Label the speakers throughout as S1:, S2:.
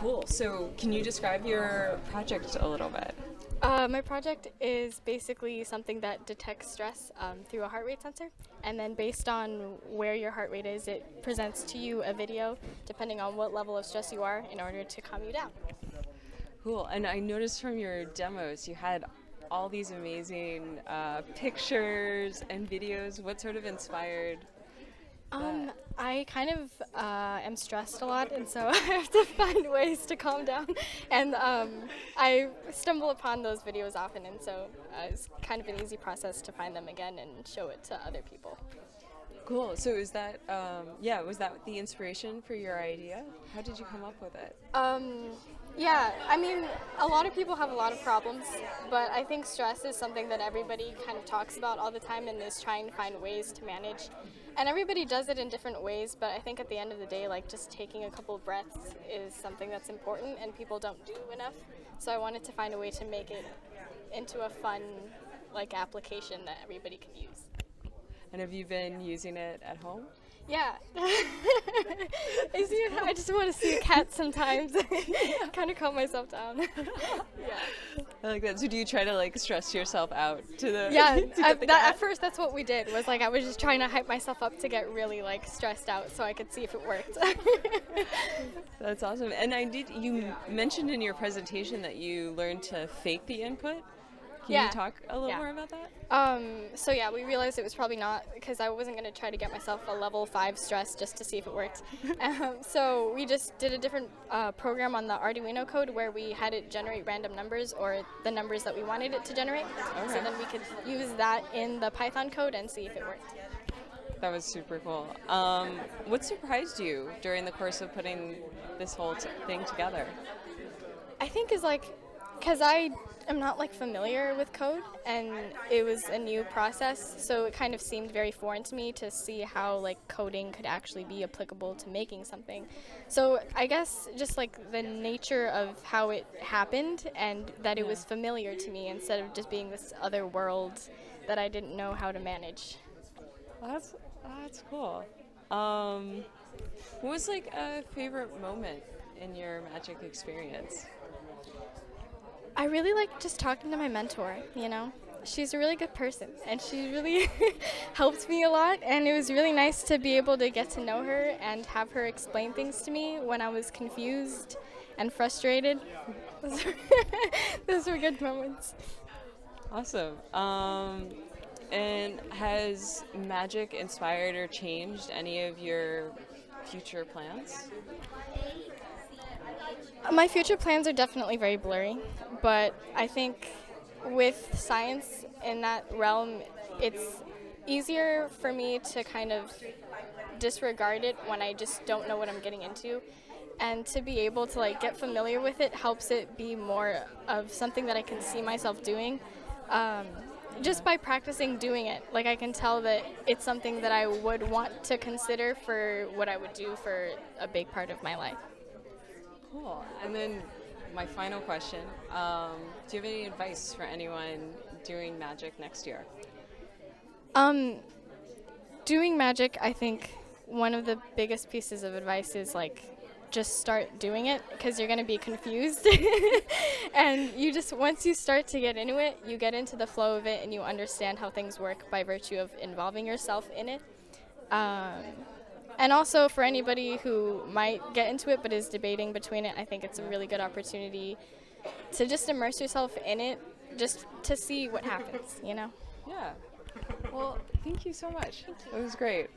S1: Cool. So can you describe your project a little bit?
S2: My project is basically something that detects stress through a heart rate sensor, and then based on where your heart rate is, it presents to you a video depending on what level of stress you are in order to calm you down.
S1: Cool. And I noticed from your demos you had all these amazing pictures and videos. What sort of inspired that?
S2: I kind of am stressed a lot, and so I have to find ways to calm down. And I stumble upon those videos often, and so it's kind of an easy process to find them again and show it to other people.
S1: Cool. So is that, was that the inspiration for your idea? How did you come up with it?
S2: Yeah, I mean, a lot of people have a lot of problems, but I think stress is something that everybody kind of talks about all the time and is trying to find ways to manage. And everybody does it in different ways, but I think at the end of the day, like just taking a couple of breaths is something that's important and people don't do enough. So I wanted to find a way to make it into a fun, like, application that everybody can use.
S1: And have you been using it at home?
S2: Yeah. I just want to see a cat sometimes. Kind of calm myself down. Yeah.
S1: I like that. So do you try to like stress yourself out to the
S2: Yeah,
S1: to get the cat?
S2: at first that's what we did, was like I was just trying to hype myself up to get really like stressed out so I could see if it worked.
S1: That's awesome. And you mentioned in your presentation that you learned to fake the input. Can you talk a little more about that?
S2: So yeah, we realized it was probably not, because I wasn't going to try to get myself a level 5 stress just to see if it worked. So we just did a different program on the Arduino code where we had it generate random numbers or the numbers that we wanted it to generate. Okay. So then we could use that in the Python code and see if it worked.
S1: That was super cool. What surprised you during the course of putting this whole thing together?
S2: I think is like, because I am not like familiar with code and it was a new process, so it kind of seemed very foreign to me to see how like coding could actually be applicable to making something. So I guess just like the nature of how it happened and that it was familiar to me instead of just being this other world that I didn't know how to manage.
S1: Well, that's cool. What was like a favorite moment in your magic experience?
S2: I really like just talking to my mentor, you know. She's a really good person, and she really helped me a lot, and it was really nice to be able to get to know her and have her explain things to me when I was confused and frustrated. Those were good moments.
S1: Awesome. And has magic inspired or changed any of your future plans?
S2: My future plans are definitely very blurry, but I think with science in that realm, it's easier for me to kind of disregard it when I just don't know what I'm getting into. And to be able to like get familiar with it helps it be more of something that I can see myself doing. Just by practicing doing it, like I can tell that it's something that I would want to consider for what I would do for a big part of my life.
S1: Cool. And then my final question, do you have any advice for anyone doing magic next year?
S2: Doing magic, I think one of the biggest pieces of advice is like just start doing it, because you're going to be confused. And you just, once you start to get into it, you get into the flow of it and you understand how things work by virtue of involving yourself in it. And also for anybody who might get into it but is debating between it, I think it's a really good opportunity to just immerse yourself in it, just to see what happens, you know?
S1: Yeah. Well, thank you so much. It was great.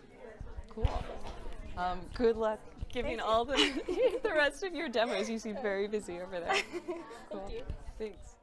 S1: Cool. Good luck giving all the rest of your demos. You seem very busy over there. Cool.
S2: Thank you.
S1: Thanks.